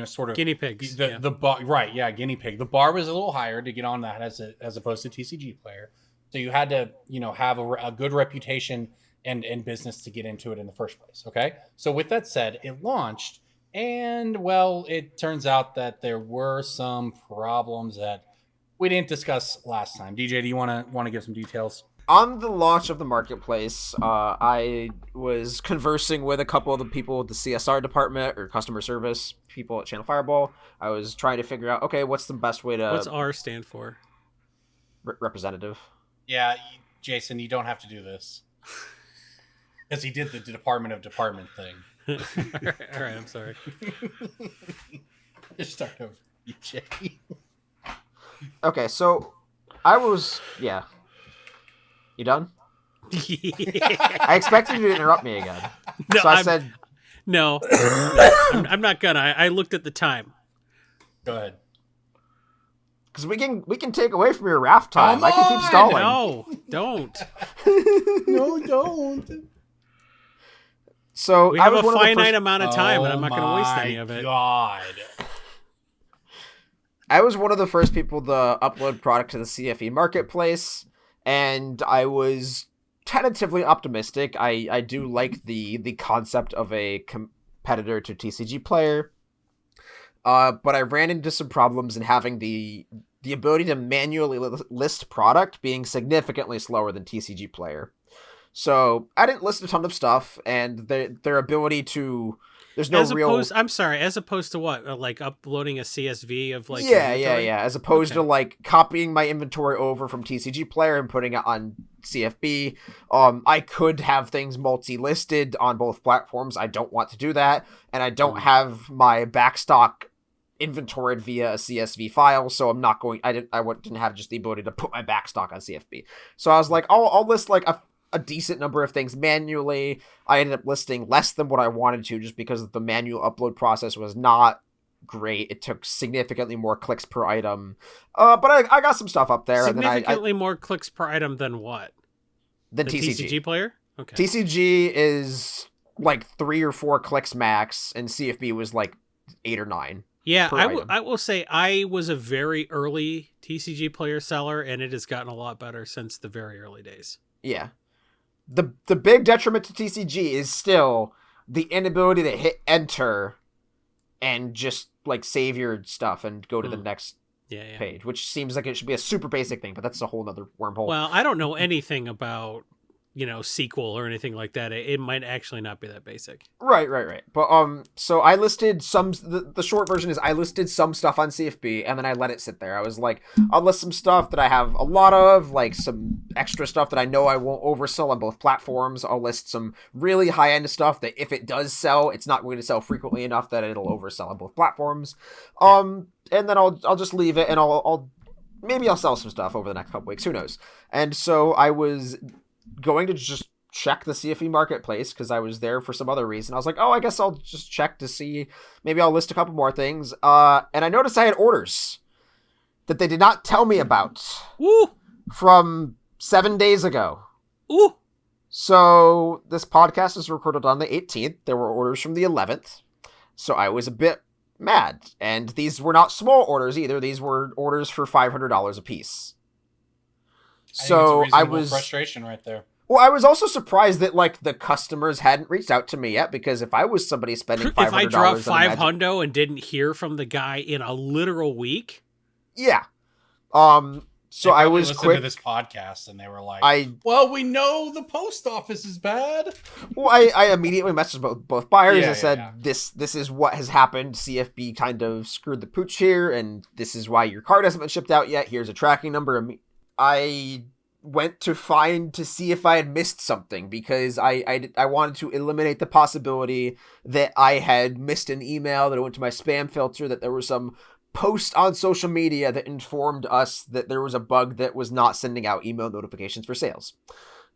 sort of guinea pigs. Guinea pig. The bar was a little higher to get on that as opposed to TCG player. So you had to have a good reputation and business to get into it in the first place. Okay. So with that said, it launched, and well, it turns out that there were some problems that we didn't discuss last time. DJ, do you want to give some details? On the launch of the marketplace, I was conversing with a couple of the people at the CSR department or customer service people at Channel Fireball. I was trying to figure out, okay, what's the best way to... What's R stand for? Representative. Yeah, Jason, you don't have to do this. Because he did the Department of Department thing. All right, I'm sorry. Just start over, Jay. Okay, so yeah. You done? I expected you to interrupt me again. No, So I said, no. I'm not gonna. I looked at the time. Go ahead. because we can take away from your raft time. I can keep stalling. No, don't. No, don't. So We I have was a one of the finite first- amount of time, and I'm not going to waste any of it. God. I was one of the first people to upload product to the CFE Marketplace, and I was tentatively optimistic. I do like the concept of a competitor to TCG Player, but I ran into some problems in having the ability to manually list product being significantly slower than TCG Player. So I didn't list a ton of stuff, and their ability to there's no I'm sorry, as opposed to what, like uploading a CSV of like yeah. As opposed to like copying my inventory over from TCG Player and putting it on CFB. I could have things multi-listed on both platforms. I don't want to do that, and I don't have my backstock inventoried via a CSV file, so I'm not going. I didn't have just the ability to put my backstock on CFB. So I was like, I'll list like a decent number of things manually. I ended up listing less than what I wanted to just because the manual upload process was not great. It took significantly more clicks per item. But I got some stuff up there. Significantly more clicks per item than what? Than the TCG Player? Okay. TCG is like 3 or 4 clicks max, and CFB was like 8 or 9. Yeah, I will say I was a very early TCG Player seller, and it has gotten a lot better since the very early days. Yeah. The big detriment to TCG is still the inability to hit enter and just like save your stuff and go to the next page, which seems like it should be a super basic thing, but that's a whole nother wormhole. Well, I don't know anything about, SQL or anything like that. It might actually not be that basic. Right. But so I listed some. The short version is I listed some stuff on CFB, and then I let it sit there. I was like, I'll list some stuff that I have a lot of, like some extra stuff that I know I won't oversell on both platforms. I'll list some really high end stuff that if it does sell, it's not going to sell frequently enough that it'll oversell on both platforms. And then I'll just leave it, and maybe I'll sell some stuff over the next couple weeks. Who knows? And so I was going to just check the CFE Marketplace because I was there for some other reason. I was like, oh, I guess I'll just check to see. Maybe I'll list a couple more things. And I noticed I had orders that they did not tell me about. Woo! From 7 days ago. Ooh! So this podcast is recorded on the 18th. There were orders from the 11th. So I was a bit mad. And these were not small orders either. These were orders for $500 a piece. So I was frustration right there. Well, I was also surprised that like the customers hadn't reached out to me yet, because if I was somebody spending $500, if I dropped $500 and didn't hear from the guy in a literal week, yeah. So I was listened quick to this podcast and they were like, "Well, we know the post office is bad." Well, I immediately messaged both buyers and said, yeah. This is what has happened. CFB kind of screwed the pooch here, and this is why your card hasn't been shipped out yet. Here's a tracking number. I went to see if I had missed something, because I wanted to eliminate the possibility that I had missed an email, that it went to my spam filter, that there was some post on social media that informed us that there was a bug that was not sending out email notifications for sales.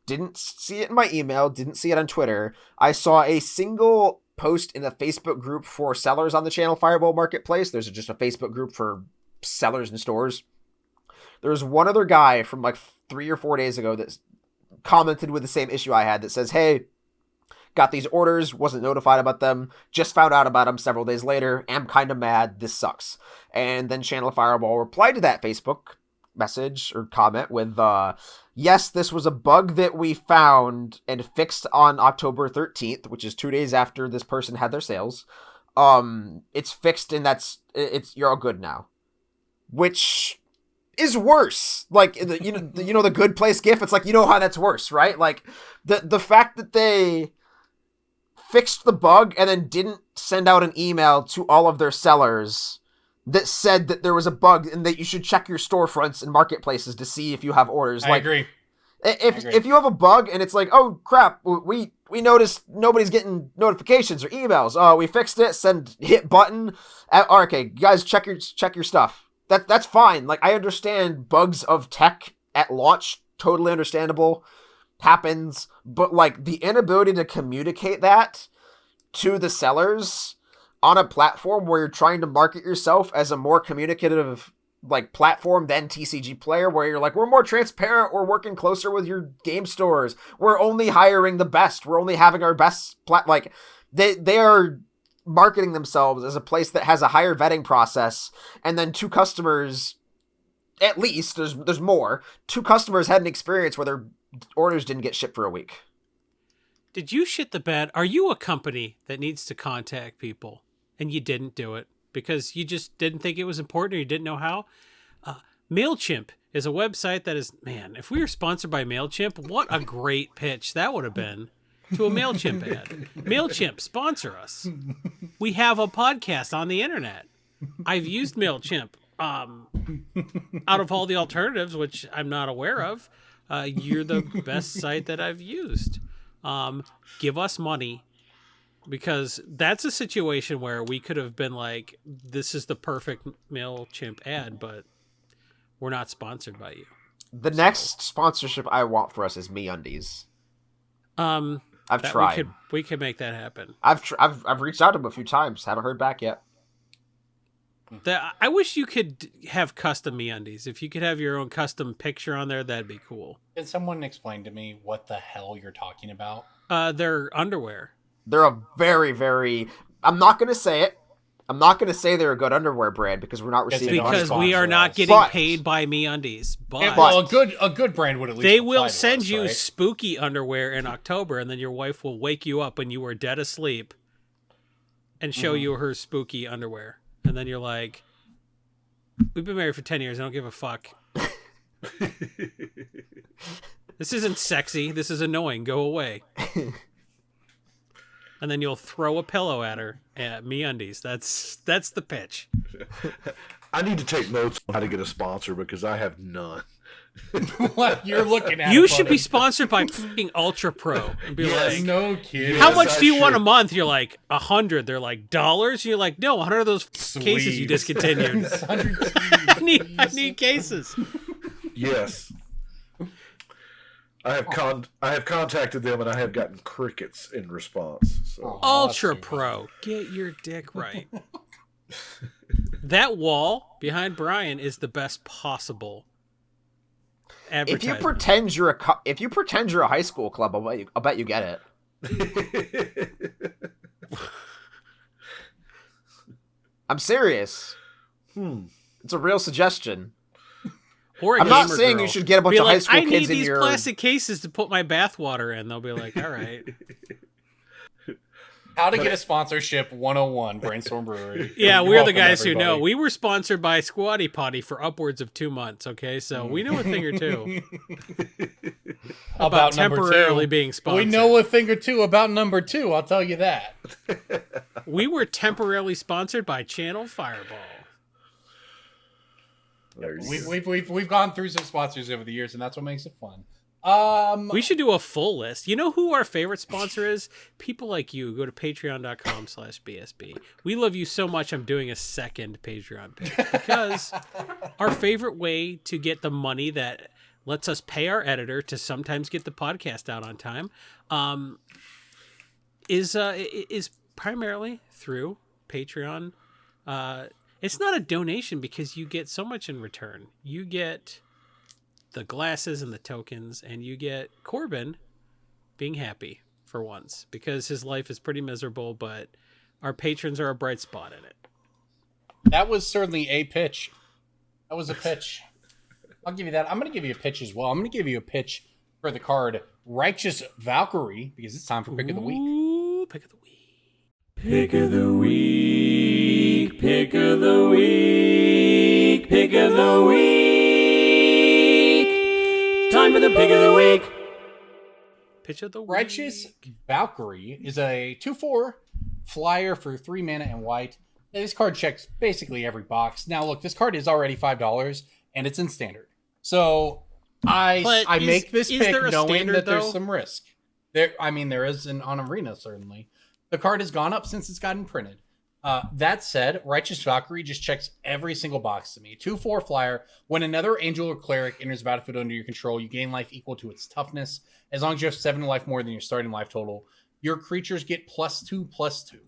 Didn't see it in my email, didn't see it on Twitter. I saw a single post in the Facebook group for sellers on the Channel Fireball Marketplace. There's just a Facebook group for sellers and stores. There's one other guy from like 3 or 4 days ago that commented with the same issue I had that says, hey, got these orders, wasn't notified about them, just found out about them several days later, am kind of mad, this sucks. And then Channel Fireball replied to that Facebook message or comment with, yes, this was a bug that we found and fixed on October 13th, which is 2 days after this person had their sales. It's fixed and you're all good now. Which is worse. Like, the good place gif, it's like, how that's worse, right? Like, the fact that they fixed the bug and then didn't send out an email to all of their sellers that said that there was a bug and that you should check your storefronts and marketplaces to see if you have orders. I agree. If you have a bug and it's like, oh crap, we we noticed nobody's getting notifications or emails. Oh, we fixed it. Hit button. Okay, guys, check your stuff. That's fine. Like, I understand bugs of tech at launch, totally understandable, happens. But like the inability to communicate that to the sellers on a platform where you're trying to market yourself as a more communicative like platform than TCG Player, where you're like, we're more transparent, we're working closer with your game stores, we're only hiring the best, we're only having our best like they are marketing themselves as a place that has a higher vetting process, and then two customers, at least there's more, two customers had an experience where their orders didn't get shipped for a week. Did you shit the bed? Are you a company that needs to contact people and you didn't do it because you just didn't think it was important or you didn't know how? MailChimp is a website that is, man, if we were sponsored by MailChimp, what a great pitch that would have been to a MailChimp ad. MailChimp, sponsor us. We have a podcast on the internet. I've used MailChimp. Out of all the alternatives, which I'm not aware of, you're the best site that I've used. Give us money, because that's a situation where we could have been like, this is the perfect MailChimp ad, but we're not sponsored by you. The next sponsorship I want for us is MeUndies. I've tried. We could make that happen. I've reached out to them a few times. Haven't heard back yet. I wish you could have custom MeUndies. If you could have your own custom picture on there, that'd be cool. Can someone explain to me what the hell you're talking about? They're underwear. They're a very, very... I'm not going to say it. I'm not going to say they're a good underwear brand because we're not receiving... Because we are not getting paid by MeUndies. But well, a good brand would at least... They will send us, you right? spooky underwear in October, and then your wife will wake you up when you were dead asleep and show you her spooky underwear. And then you're like, we've been married for 10 years. I don't give a fuck. This isn't sexy. This is annoying. Go away. And then you'll throw a pillow at her at MeUndies. That's the pitch. I need to take notes on how to get a sponsor because I have none. What you're looking at? You should be sponsored by fucking Ultra Pro and be like, no kidding. how much do you want a month? You're like, 100. They're like, dollars? You're like, no, 100 of those cases you discontinued. I need cases. Yes. I have contacted them and I have gotten crickets in response. So. Ultra Pro, get your dick right. That wall behind Brian is the best possible advertisement. If you pretend you're a high school club, I'll bet you get it. I'm serious. It's a real suggestion. Or I'm not saying you should get a bunch of high school kids in your... I need these plastic cases to put my bathwater in. They'll be like, all right. How to get a sponsorship 101, Brainstorm Brewery. Yeah, we're the guys who know. We were sponsored by Squatty Potty for upwards of 2 months, okay? So we know a thing or two about temporarily being sponsored. We know a thing or two about number 2, I'll tell you that. We were sponsored by Channel Fireball. We've gone through some sponsors over the years, and that's what makes it fun. We should do a full list. You know who our favorite sponsor is? People like you. Go to patreon.com/BSB. We love you so much, I'm doing a second Patreon page because our favorite way to get the money that lets us pay our editor to sometimes get the podcast out on time is primarily through Patreon. It's not a donation because you get so much in return. You get the glasses and the tokens, and you get Corbin being happy for once because his life is pretty miserable, but our patrons are a bright spot in it. That was certainly a pitch. That was a pitch. I'll give you that. I'm going to give you a pitch as well. I'm going to give you a pitch for the card Righteous Valkyrie because it's time for Pick of the Week. Ooh, Pick of the Week. Pick of the week, pick of the week, pick of the week. Time for the pick of the week. Pitch of the week. Righteous Valkyrie is a 2/4 flyer for 3 mana and white. This card checks basically every box. Now, look, this card is already $5 and it's in standard. So I make this pick knowing that there's some risk. There is on Arena, certainly. The card has gone up since it's gotten printed. That said, Righteous Valkyrie just checks every single box to me. 2/4 flyer. When another angel or cleric enters the battlefield under your control, you gain life equal to its toughness. As long as you have 7 life more than your starting life total, your creatures get +2/+2.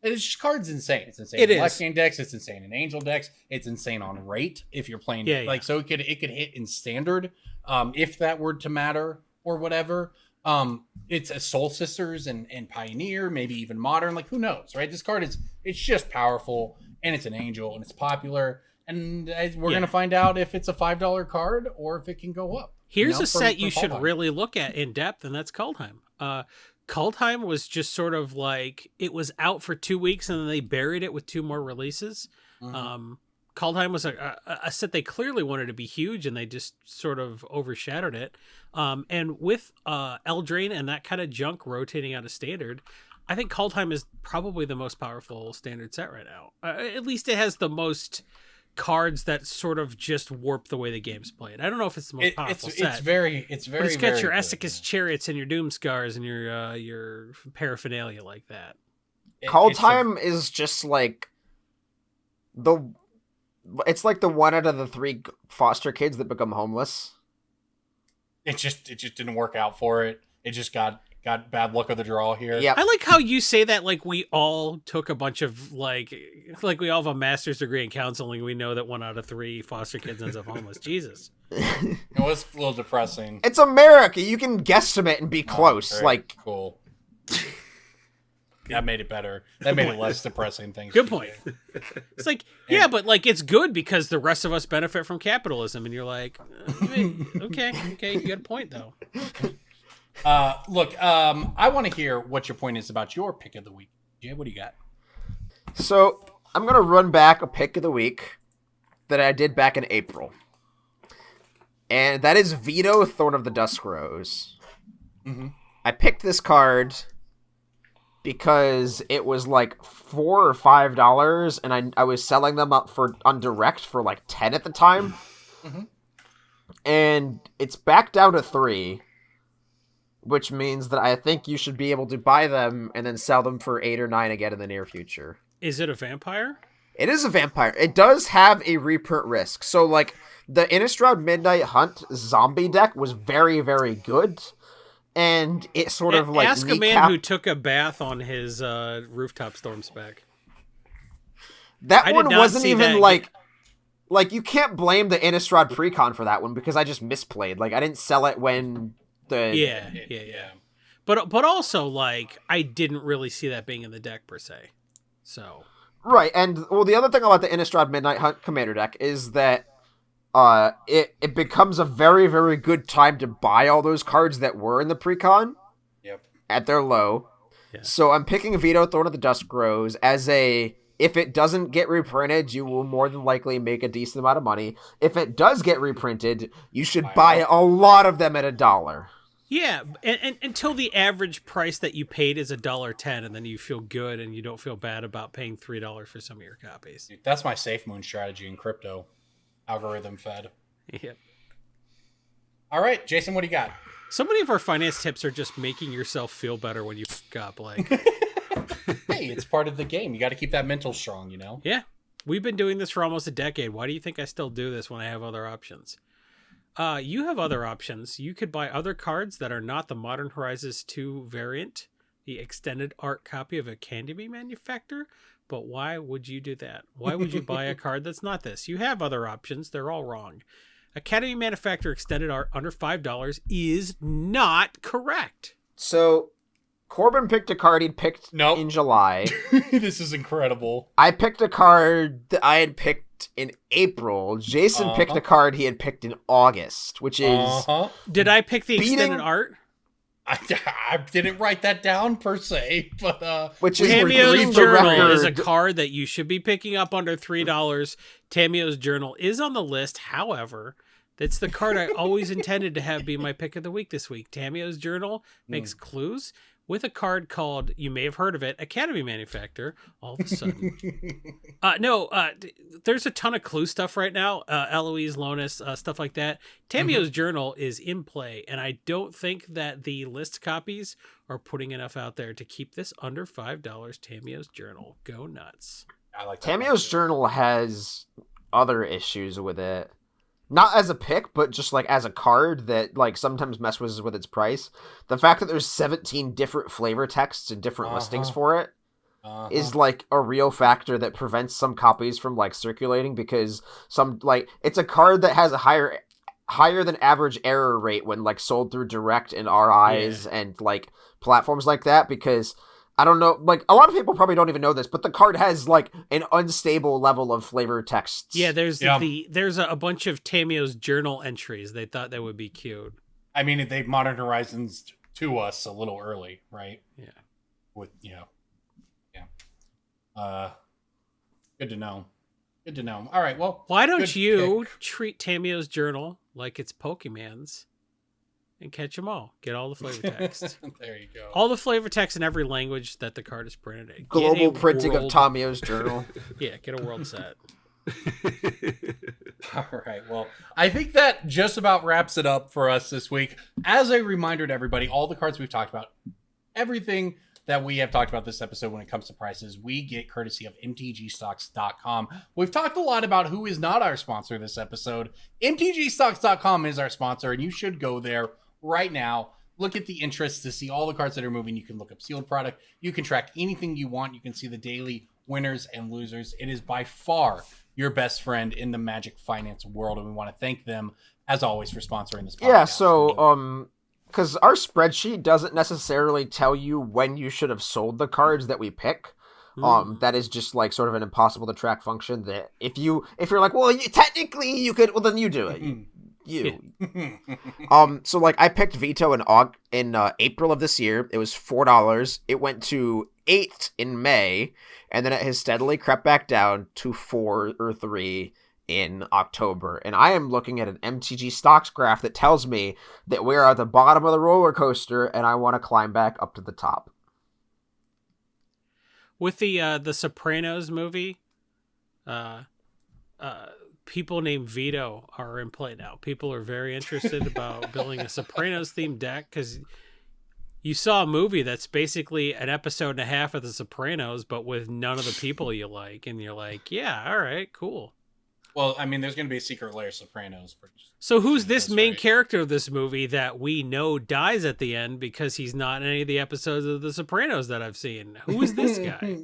It's just card's insane. It's insane. It in is. Left game decks. It's insane in angel decks. It's insane on rate if you're playing. So it could hit in standard, if that were to matter or whatever. It's a Soul Sisters and Pioneer, maybe even Modern. Like, who knows, right? This card it's just powerful, and it's an angel, and it's popular. And we're gonna find out if it's a $5 card or if it can go up. Here's a set you should really look at in depth, and that's Kaldheim. Kaldheim was just sort of like, it was out for 2 weeks and then they buried it with 2 more releases. Kaldheim was a set they clearly wanted to be huge, and they just sort of overshadowed it. And with Eldraine and that kind of junk rotating out of standard, I think Kaldheim is probably the most powerful standard set right now. At least it has the most cards that sort of just warp the way the game's played. I don't know if it's the most powerful set. It's got your Essek's Chariots and your Doomskars and your paraphernalia like that. Kaldheim is just like it's like the one out of the 3 foster kids that become homeless. It just didn't work out for it. It just got bad luck of the draw here. Yeah, I like how you say that like we all took a bunch of like we all have a master's degree in counseling. We know that 1 out of 3 foster kids ends up homeless. Jesus. It was a little depressing. It's America. You can guesstimate and be close. Like, cool. That made it better. That made it less depressing. Things. Good point. It's like, yeah, but like it's good because the rest of us benefit from capitalism, and you're like, okay, you got a point though. Look, I want to hear what your point is about your pick of the week. Jay, what do you got? So I'm gonna run back a pick of the week that I did back in April, and that is Veto, Thorn of the Dusk Rose. Mm-hmm. I picked this card because it was like $4 or $5, and I was selling them up on direct for like 10 at the time, and it's back down to 3, which means that I think you should be able to buy them and then sell them for 8 or 9 again in the near future. Is it a vampire? It is a vampire. It does have a reprint risk. So like the Innistrad Midnight Hunt zombie deck was very, very good. And it sort of like ask a man who took a bath on his rooftop storm spec. That one wasn't even like you can't blame the Innistrad Precon for that one because I just misplayed. Like I didn't sell it when the yeah. But also like I didn't really see that being in the deck per se. So right, and well, the other thing about the Innistrad Midnight Hunt commander deck is that it becomes a very, very good time to buy all those cards that were in the precon at their low. Yeah. So I'm picking Veto, Thorn of the Dusk Rose as if it doesn't get reprinted, you will more than likely make a decent amount of money. If it does get reprinted, you should buy a lot of them at $1. Yeah, and until the average price that you paid is $1.10, and then you feel good and you don't feel bad about paying $3 for some of your copies. Dude, that's my safe moon strategy in crypto. Algorithm fed. Yep. All right, Jason, what do you got? So many of our finance tips are just making yourself feel better when you fuck up. Like, hey, it's part of the game. You got to keep that mental strong, you know? Yeah. We've been doing this for almost a decade. Why do you think I still do this when I have other options? You have other options. You could buy other cards that are not the Modern Horizons 2 variant, the extended art copy of a Candy manufacturer. But why would you do that? Why would you buy a card that's not this? You have other options. They're all wrong. Academy Manufacturer Extended Art under $5 is not correct. So, Corbin picked a card he'd picked in July. This is incredible. I picked a card that I had picked in April. Jason picked a card he had picked in August, which is... Did I pick the Extended Art? I didn't write that down per se, but which is Tameo's Journal is a card that you should be picking up under $3. Tameo's Journal is on the list. However, that's the card I always intended to have be my pick of the week this week. Tameo's Journal makes clues. with a card called, you may have heard of it, Academy Manufactor. All of a sudden, there's a ton of Clue stuff right now. Eloise, Lonis, stuff like that. Tamio's Journal is in play, and I don't think that the list copies are putting enough out there to keep this under $5. Tamio's Journal, go nuts. I like that. Tamio's Journal has other issues with it. Not as a pick, but just like as a card that like sometimes messes with its price. The fact that there's 17 different flavor texts and different listings for it is like a real factor that prevents some copies from like circulating, because some like it's a card that has a higher than average error rate when like sold through direct and RIs and like platforms like that, because I don't know, like a lot of people probably don't even know this, but the card has like an unstable level of flavor texts. Yeah, there's a bunch of Tamio's Journal entries. They thought that would be cute. I mean, they Modern Horizons to us a little early, right? Yeah. With good to know. Good to know. All right, well, why don't you treat Tamio's Journal like it's Pokemon's and catch them all? Get all the flavor text. There you go. All the flavor text in every language that the card is printed in. Global printing of Tamio's Journal. Yeah, get a world set. All right, well, I think that just about wraps it up for us this week. As a reminder to everybody, all the cards we've talked about, everything that we have talked about this episode when it comes to prices, we get courtesy of mtgstocks.com. We've talked a lot about who is not our sponsor this episode. mtgstocks.com is our sponsor, and you should go there right now. Look at the interest to see all the cards that are moving. You can look up sealed product. You can track anything you want. You can see the daily winners and losers. It is by far your best friend in the Magic finance world, and we want to thank them, as always, for sponsoring this podcast. Yeah, so, because our spreadsheet doesn't necessarily tell you when you should have sold the cards that we pick. That is just like sort of an impossible to track function that if you're like, well, technically you could, well, then you do it. So like I picked Veto in April of this year. It was $4. It went to $8 in May, and then it has steadily crept back down to $4 or $3 in October. And I am looking at an MTG stocks graph that tells me that we're at the bottom of the roller coaster, and I want to climb back up to the top. With the Sopranos movie, people named Vito are in play now. People are very interested about building a Sopranos themed deck, because you saw a movie that's basically an episode and a half of the Sopranos, but with none of the people you like, and you're like, yeah, all right, cool. Well, I mean, there's going to be a secret layer Sopranos. So who's this main character of this movie that we know dies at the end because he's not in any of the episodes of The Sopranos that I've seen? Who is this guy?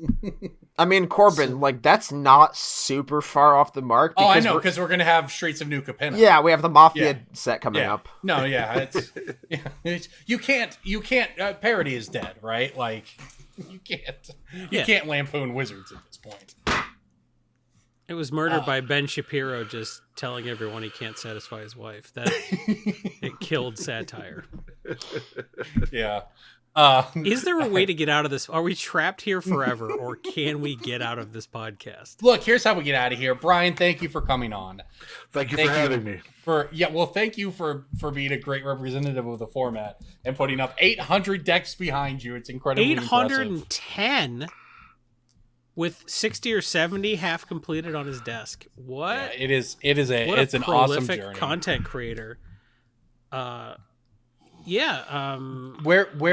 I mean, Corbin, like, that's not super far off the mark. Oh, I know, because we're going to have Streets of New Capenna. Yeah, we have the Mafia set coming up. No, yeah. You can't, parody is dead, right? Like, you can't lampoon wizards at this point. It was murdered by Ben Shapiro just telling everyone he can't satisfy his wife. That it killed satire. Yeah. Is there a way to get out of this? Are we trapped here forever, or can we get out of this podcast? Look, here's how we get out of here. Brian, thank you for coming on. Thank you for having me. Thank you for being a great representative of the format and putting up 800 decks behind you. It's incredibly 810 impressive. With 60 or 70 half completed on his desk. What? Yeah, it's an awesome journey. Content creator. Where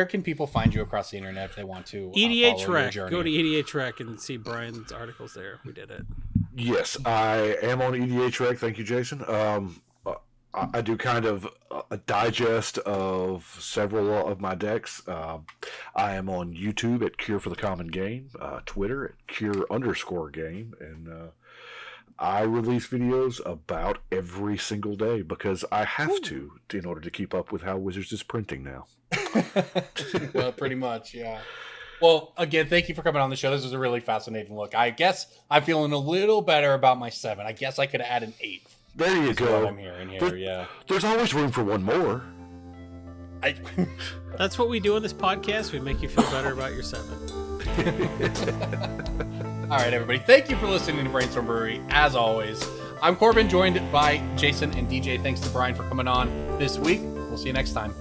can people find you across the internet if they want to? EDH Rec. Go to EDH Rec and see Brian's articles there. We did it. Yes, I am on EDH Rec. Thank you, Jason. I do kind of a digest of several of my decks. I am on YouTube at Cure for the Common Game, Twitter at Cure_game, and I release videos about every single day because I have to in order to keep up with how Wizards is printing now. Well, pretty much, yeah. Well, again, thank you for coming on the show. This was a really fascinating look. I guess I'm feeling a little better about my 7. I guess I could add an 8. There you go. What I'm hearing here, yeah. There's always room for one more. That's what we do on this podcast. We make you feel better about your 7. All right, everybody. Thank you for listening to Brainstorm Brewery. As always, I'm Corbin, joined by Jason and DJ. Thanks to Brian for coming on this week. We'll see you next time.